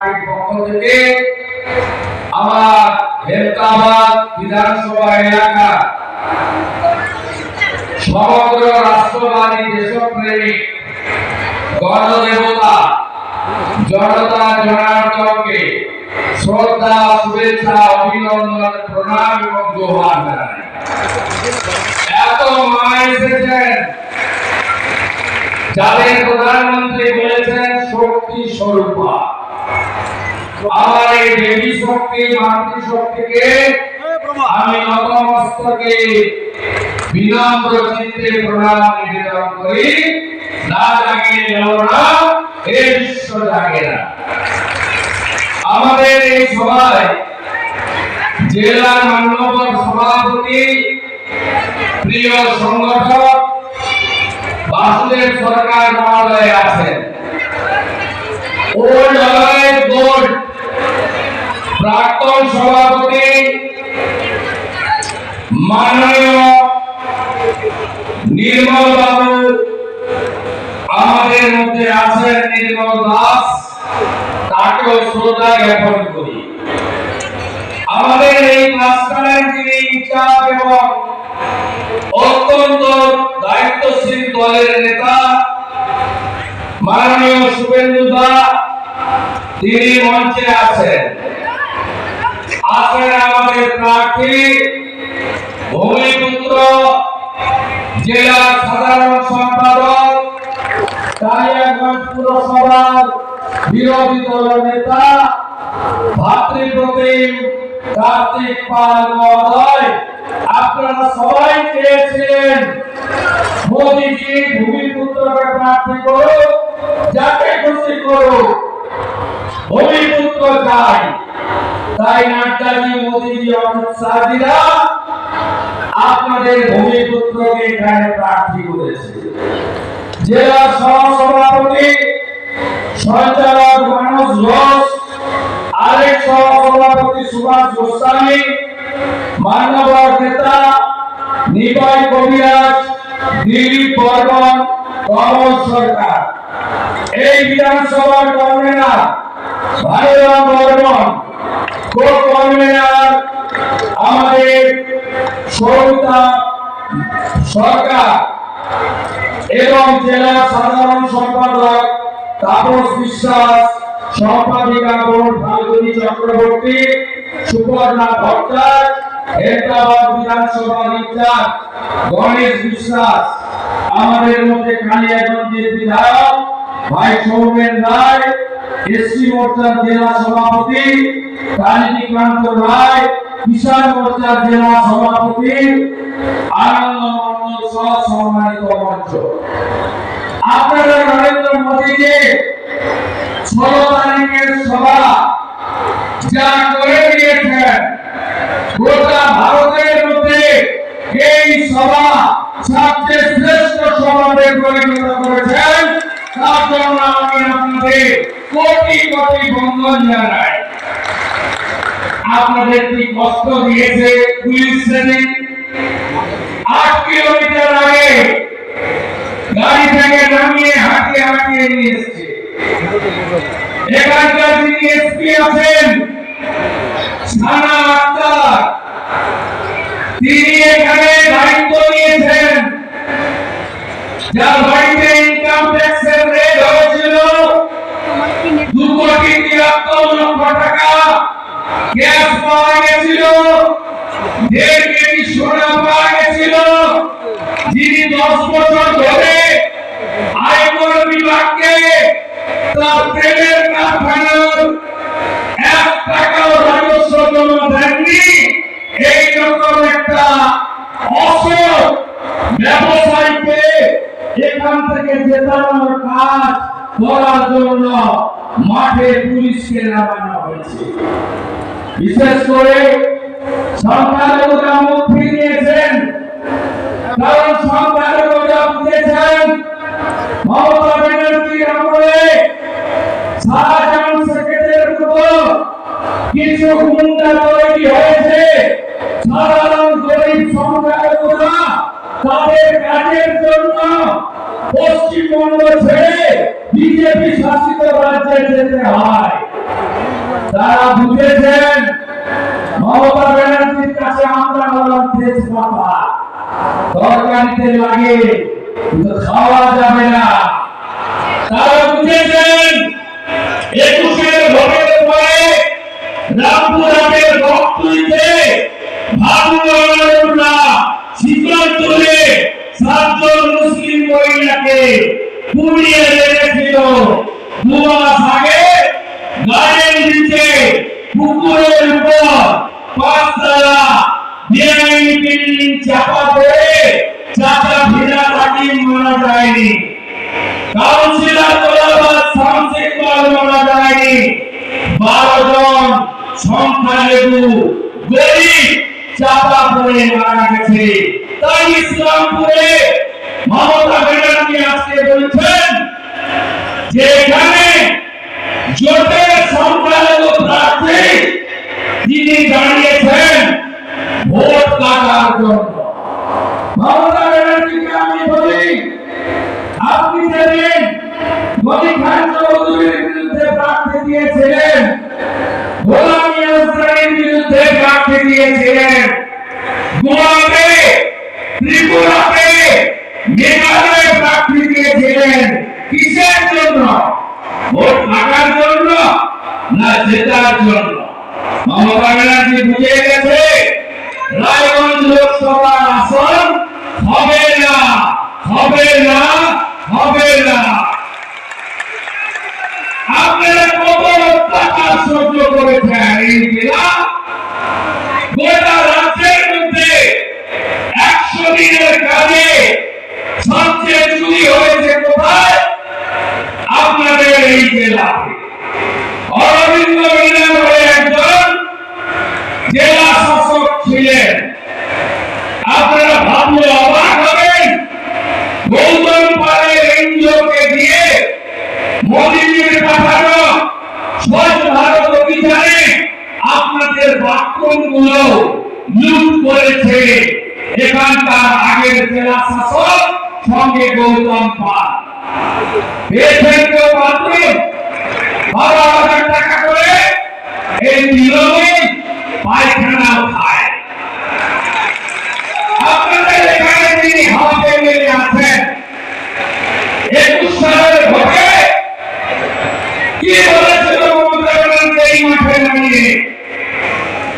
পক্ষ থেকে আমার হেমতাবাদ বিধানসভা এলাকা সমগ্র রাষ্ট্রবাদী দেশপ্রেমিক গণদেবতা জনতা জনার্দনকে শ্রদ্ধা শুভেচ্ছা অভিনন্দন প্রণাম এবং জোহার জানাই। এত মা এসেছেন যাদের প্রধানমন্ত্রী বলেছেন শক্তি স্বরূপা। আমার এই দেবী শক্তি মাতৃশক্তিকে আমি নতমস্তকে বিনম্র চিত্তে প্রণাম নিবেদন করি। না জাগিয়ে গেল না, এ বিশ্ব জাগে না। আমাদের এই সভায় জেলার মাননীয় সভাপতি প্রিয় সংগঠক বাসুদেব সরকার মহোদয় আছেন, ওল্ড অলওয়েজ গোল্ড প্রাক্তন সভাপতি মাননীয় নির্মল বাবু আমাদের মধ্যে আছেন, নির্মল দাস, তাকেও শ্রদ্ধা জ্ঞাপন করি। আমাদের এই ক্লাস্টারের যিনি ইনচার্জ এবং অত্যন্ত দায়িত্বশীল দলের নেতা মাননীয় শুভেন্দু দা, তিনি মঞ্চে আছেন। আমাদের প্রার্থী ভূমিপুত্র জেলা সাধারণ সম্পাদক কালিয়াগঞ্জ পুরসভার বিরোধী দল নেতা ভাতৃপ্রতিম কার্তিক পাল মহোদয়। আপনারা সবাই চেয়েছিলেন মোদীজি ভূমিপুত্রকে প্রার্থী করুক, যাকে খুশি করুক, ভূমিপুত্র চাই। তাই নাড্ডাজি, মোদীজি, অমিত শাহজিরা আপনাদের ভূমিপুত্রকে এখানে প্রার্থী করেছে। জেলা সহসভাপতি সঞ্চালক মানস ঘোষ, আরেক সহসভাপতি সুভাষ গোস্বামী, মান্যবর নেতা নিবাই কবিরাজ, দিলীপ বর্মন, কমল সরকার, এই বিধানসভার কনভেনার ভাইরাম বর্মন, কো কনভেনার আমাদের সৌমিতা সরকার এবং জেলা সাধারণ সম্পাদক তাপস বিশ্বাস, সম্পাদিকা বোন ফাল্গুনী চক্রবর্তী, সুপর্ণা ভট্টাচার্য, হেমতাবাদ বিধানসভার ইনচার্জ গণেশ বিশ্বাস, আমাদের মধ্যে কালিয়াগঞ্জের বিধায়ক ভাই সৌমেন রায়, এসসি মোর্চার জেলা সভাপতি কালীকান্ত রায়, কিষাণ মোর্চার জেলা সভাপতি আনন্দ মন্ডল সহ সম্মানিত মঞ্চ। আপনারা নরেন্দ্র মোদীজি 16 তারিখের সভা যা করে দিয়েছেন, গোটা ভারতের মধ্যে এই সভা সবচেয়ে শ্রেষ্ঠ সভাতে পরিণত করেছেন। তার জন্য আমি আপনাদের কোটি কোটি বন্দন জানাই। আপনাদের কি কষ্ট দিয়েছে পুলিশ সেদিন 8 কিলোমিটার আগে গাড়ি থেকে নামিয়ে হাঁটিয়ে হাঁটিয়ে নিয়ে এসছে। এখানকার যিনি এসপি আছেন থানা আক্তার, তিনি এখানে দায়িত্ব নিয়েছেন। যার বাড়িতে ইনকাম ট্যাক্সের রেড হয়েছিল 2,73,00,000 টাকা, গ্যাস পাওয়া গেছিল, 1.5 কেজি সোনা পাওয়া গেছিল, যিনি 10 বছর ধরে আয়কর বিভাগকে তার তেলের কারখানার 1 টাকাও রাজস্ব জমা দেননি। এইরকম একটা অসৎ ব্যবসায়ীকে এখান থেকে জেতানোর কাজ করার জন্য মাঠে পুলিশকে নামানো হয়েছে। বিশেষ করে সংখ্যালঘুরা মুখ ফিরিয়েছেন, কারণ সংখ্যালঘুরা বুঝেছেন মমতা ব্যানার্জির আমলে শাহজাহান শেখের মতো কিছু গুন্ডা তৈরি হয়েছে। সাধারণ গরিব সংখ্যালঘুরা তাদের কাজের জন্য পশ্চিমবঙ্গ ছেড়ে বিজেপি শাসিত রাজ্যে যেতে হয়। তারা বুঝেছেন মমতা ব্যানার্জির কাছে আমরা হলাম তেজপাতা, তরকারিতে লাগে কিন্তু খাওয়া যাবে না। তারা বুঝেছেন 21-এর ভোটের পরে রামপুরহাটের বক্তব্যে ভাবুল্লাহ শীতলতলে 7 জন মুসলিম মহিলাকে পুড়িয়ে রেখেছিল। 2 মাস আগে গাড়ির নিচে পুকুরের উপর 5 তলা বেআইনি বিল্ডিং চাপা পড়ে চাচা ভিড়া হাকিম মারা যায়নি, কাউন্সিলর তোলাবাদ শামসিকবাল মারা যায়নি, 12 জন সংখ্যালঘু গরিব চাপা পড়ে মারা গেছে। তাই ইসলামপুরে মমতা ব্যানার্জি আজকে বলছেন যে এখানে জোটের সংখ্যালঘু প্রার্থী তিনি দাঁড়িয়েছেন ভোট কাটার জন্য। মমতা ব্যানার্জিকে আমি বলি, আপনি যেদিন গনি খান চৌধুরীর বিরুদ্ধে প্রার্থী দিয়েছিলেন, গোলাম ইয়াসিনের বিরুদ্ধে প্রার্থী দিয়েছিলেন, গোয়াতে, ত্রিপুরাতে, মেঘালয়ে প্রার্থী দিয়েছিলেন, কিসের জন্য? ভোট কাটার জন্য না জেতার জন্য? মমতা ব্যানার্জি বুঝে গেছে রায়গঞ্জ লোকসভার আসন হবে না, হবে না, হবে না। আপনারা কত অত্যাচার সহ্য করেছেন এই জেলা? গোটা রাজ্যের মধ্যে 100 দিনের কাজে সবচেয়ে চুরি হয়েছে কোথায়? আপনাদের এই জেলাতে। অরবিন্দ মিনা বলে একজন জেলা শাসক ছিলেন। আপনারা ভাবলে অবাক হবেন, গৌতম পালের এনজিওকে দিয়ে মোদীজির পাঠানো স্বচ্ছ ভারত অভিযানে আপনাদের বাথরুমগুলো লুট করেছে এখানকার আগের জেলা শাসক সঙ্গে গৌতম পাল। পেয়েছেন কেউ বাথরুম? 12,000 টাকা করে এই নিয়মে পায়খানাও খায়। আপনাদের এখানে যিনি হাতে মেলে আছেন 21 সালের ভোটে কি বলেছিল মমতা ব্যানার্জি এই মাঠে দাঁড়িয়ে?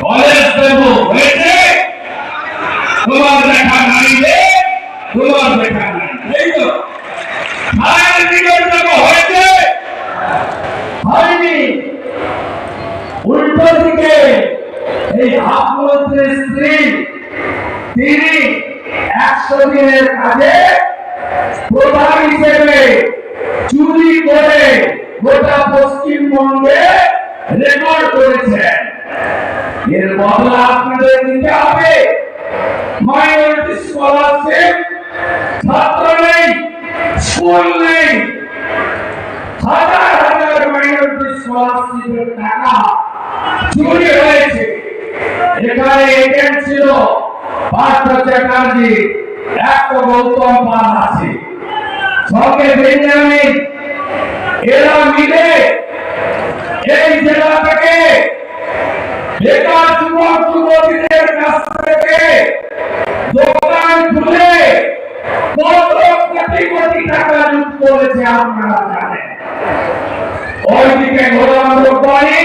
কলেজ দেব হয়েছে, তোমার দেখা নাই রে, তোমার দেখা নাই, এই তো ফায়ার ব্রিগেড দেব হয়েছে, হয়নি। উল্টো দিকে এই হাফমন্ত্রীর স্ত্রী তিনি 100 দিনের কাজে প্রধান হিসেবে চুরি করে গোটা পশ্চিমবঙ্গে রেকর্ড করেছেন। এর বদলা আপনাদের দিতে হবে। মাইনরিটি স্কলারশিপ, ছাত্র নেই, স্কুল নেই, হাজার হাজার মাইনরিটি স্কলারশিপের টাকা চুরি হয়েছে। এখানে এজেন্ট ছিল পার্থ চ্যাটার্জি, একটা গৌতম পাল আছে, সঙ্গে বেঞ্জামিন, এরা মিলে এই জেলা থেকে বেকার যুবক যুবতীদের কাছ থেকে দোকান খুলে কত কোটি কোটি টাকা লুট করেছে আপনারা জানেন। ওইদিকে গোলাম রব্বানী